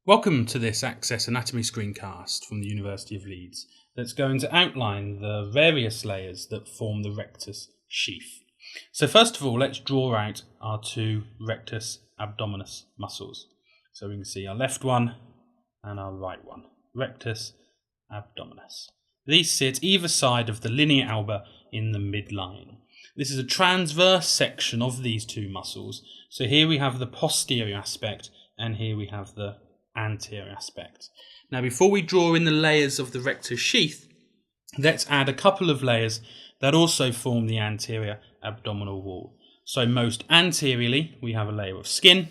Welcome to this Access Anatomy screencast from the University of Leeds that's going to outline the various layers that form the rectus sheath. So first of all, let's draw out our two rectus abdominis muscles. So we can see our left one and our right one, rectus abdominis. These sit either side of the linea alba in the midline. This is a transverse section of these two muscles. So here we have the posterior aspect and here we have the anterior aspect. Now before we draw in the layers of the rectus sheath, let's add a couple of layers that also form the anterior abdominal wall. So most anteriorly we have a layer of skin,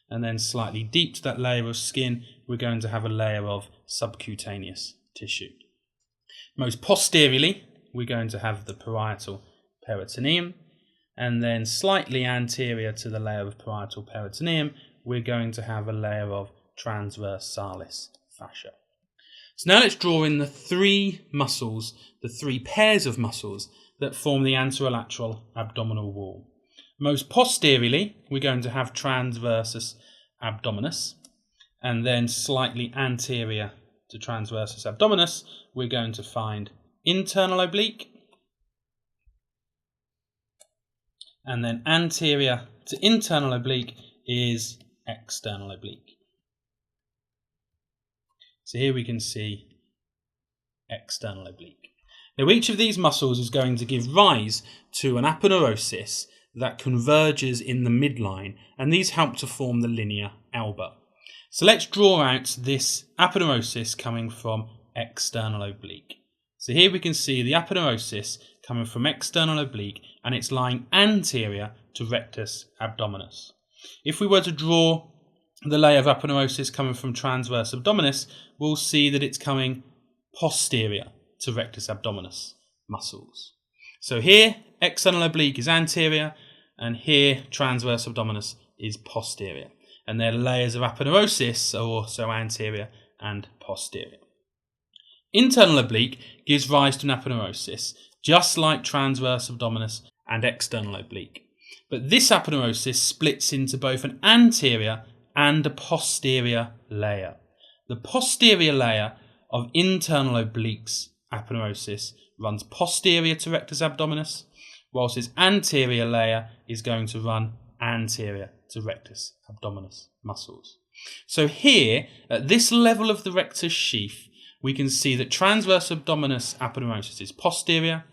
and then slightly deep to that layer of skin we're going to have a layer of subcutaneous tissue. Most posteriorly we're going to have the parietal peritoneum, and then slightly anterior to the layer of parietal peritoneum we're going to have a layer of transversalis fascia. So now let's draw in the three muscles, the three pairs of muscles that form the anterolateral abdominal wall. Most posteriorly, we're going to have transversus abdominis, and then slightly anterior to transversus abdominis, we're going to find internal oblique, and then anterior to internal oblique is external oblique. So here we can see external oblique. Now each of these muscles is going to give rise to an aponeurosis that converges in the midline, and these help to form the linea alba. So let's draw out this aponeurosis coming from external oblique. So here we can see the aponeurosis coming from external oblique, and it's lying anterior to rectus abdominis. If we were to draw the layer of aponeurosis coming from transverse abdominis, we'll see that it's coming posterior to rectus abdominis muscles. So here, external oblique is anterior, and here, transverse abdominis is posterior. And their layers of aponeurosis are also anterior and posterior. Internal oblique gives rise to an aponeurosis, just like transverse abdominis and external oblique. But this aponeurosis splits into both an anterior and a posterior layer. The posterior layer of internal oblique's aponeurosis runs posterior to rectus abdominis, whilst its anterior layer is going to run anterior to rectus abdominis muscles. So here, at this level of the rectus sheath, we can see that transverse abdominis aponeurosis is posterior,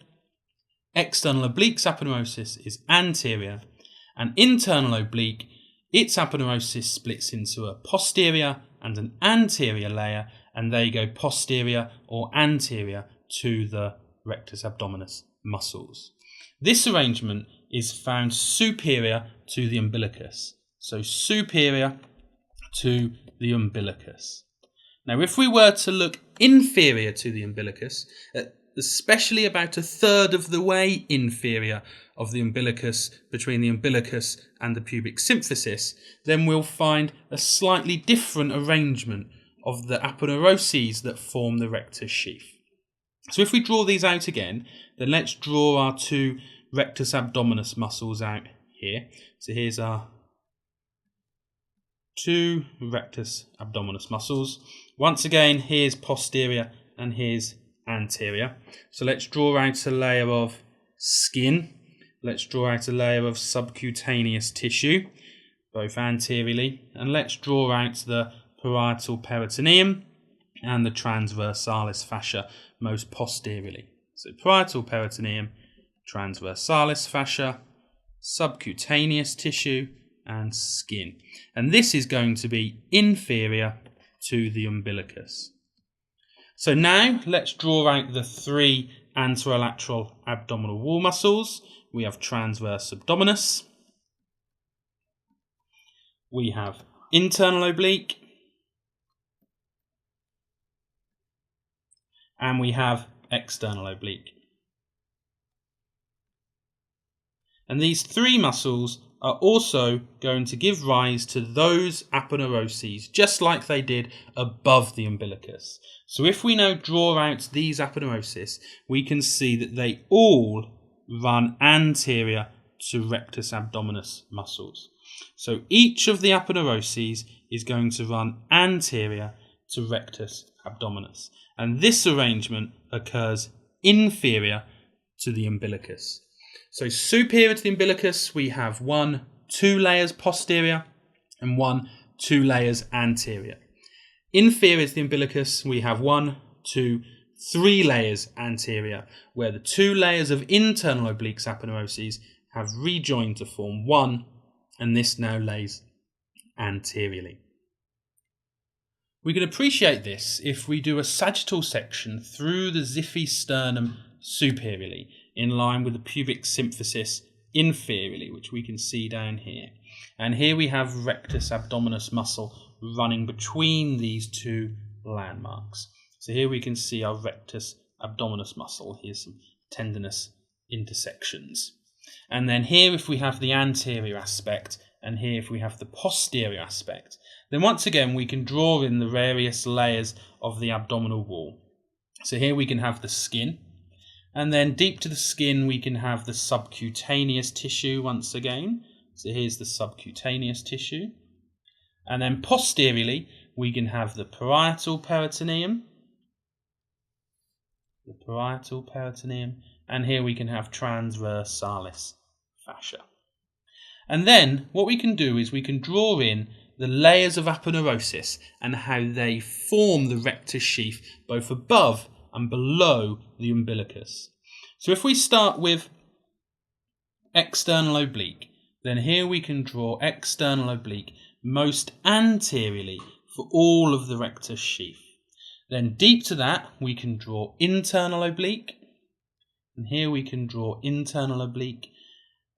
external oblique's aponeurosis is anterior, and internal oblique, its aponeurosis splits into a posterior and an anterior layer, and they go posterior or anterior to the rectus abdominis muscles. This arrangement is found superior to the umbilicus. So superior to the umbilicus. Now if we were to look inferior to the umbilicus, especially about a third of the way inferior of the umbilicus, between the umbilicus and the pubic symphysis, then we'll find a slightly different arrangement of the aponeuroses that form the rectus sheath. So if we draw these out again, then let's draw our two rectus abdominis muscles out here. So here's our two rectus abdominis muscles. Once again, here's posterior and here's anterior. So let's draw out a layer of skin. Let's draw out a layer of subcutaneous tissue, both anteriorly. And let's draw out the parietal peritoneum and the transversalis fascia, most posteriorly. So parietal peritoneum, transversalis fascia, subcutaneous tissue, and skin. And this is going to be inferior to the umbilicus. So now let's draw out the three anterolateral abdominal wall muscles. We have transverse abdominis, we have internal oblique, and we have external oblique. And these three muscles are also going to give rise to those aponeuroses, just like they did above the umbilicus. So if we now draw out these aponeuroses, we can see that they all run anterior to rectus abdominis muscles. So each of the aponeuroses is going to run anterior to rectus abdominis, and this arrangement occurs inferior to the umbilicus. So superior to the umbilicus, we have 2 layers posterior and 2 layers anterior. Inferior to the umbilicus, we have 3 layers anterior, where the 2 layers of internal obliques aponeuroses have rejoined to form 1, and this now lays anteriorly. We can appreciate this if we do a sagittal section through the xiphy sternum superiorly, in line with the pubic symphysis inferiorly, which we can see down here. And here we have rectus abdominis muscle running between these 2 landmarks. So here we can see our rectus abdominis muscle. Here's some tendinous intersections. And then here, if we have the anterior aspect, and here if we have the posterior aspect, then once again we can draw in the various layers of the abdominal wall. So here we can have the skin, and then deep to the skin we can have the subcutaneous tissue once again. So here's the subcutaneous tissue. And then posteriorly we can have the parietal peritoneum. And here we can have transversalis fascia. And then what we can do is we can draw in the layers of aponeurosis and how they form the rectus sheath both above and below the umbilicus. So if we start with external oblique, then here we can draw external oblique most anteriorly for all of the rectus sheath. Then deep to that we can draw internal oblique, and here we can draw internal oblique,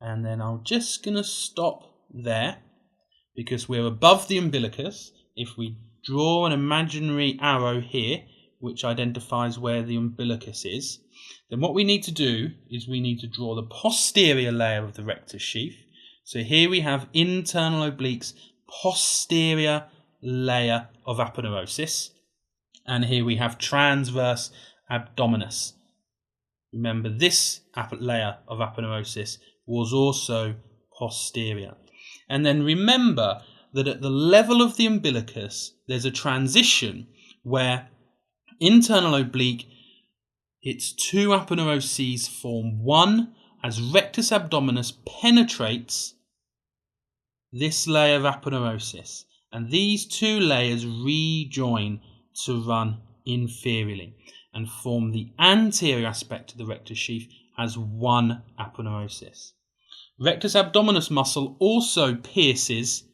and then I'm just going to stop there because we're above the umbilicus. If we draw an imaginary arrow here which identifies where the umbilicus is, then what we need to do is we need to draw the posterior layer of the rectus sheath. So here we have internal oblique's posterior layer of aponeurosis, and here we have transverse abdominis. Remember, this layer of aponeurosis was also posterior. And then remember that at the level of the umbilicus there's a transition where internal oblique, its 2 aponeuroses form 1 as rectus abdominis penetrates this layer of aponeurosis, and these 2 layers rejoin to run inferiorly and form the anterior aspect of the rectus sheath as 1 aponeurosis. Rectus abdominis muscle also pierces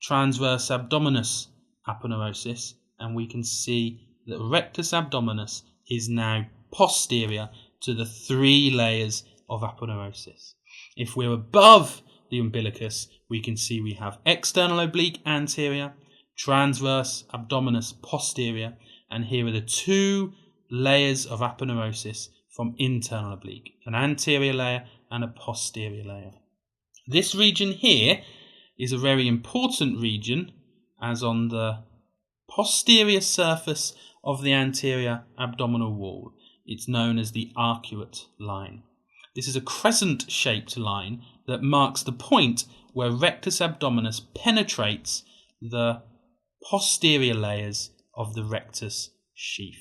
transverse abdominis aponeurosis, and we can see that rectus abdominis is now posterior to the 3 layers of aponeurosis. If we're above the umbilicus, we can see we have external oblique anterior, transverse abdominis posterior, and here are the 2 layers of aponeurosis from internal oblique, an anterior layer and a posterior layer. This region here is a very important region, as on the posterior surface of the anterior abdominal wall, it's known as the arcuate line. This is a crescent-shaped line that marks the point where rectus abdominis penetrates the posterior layers of the rectus sheath.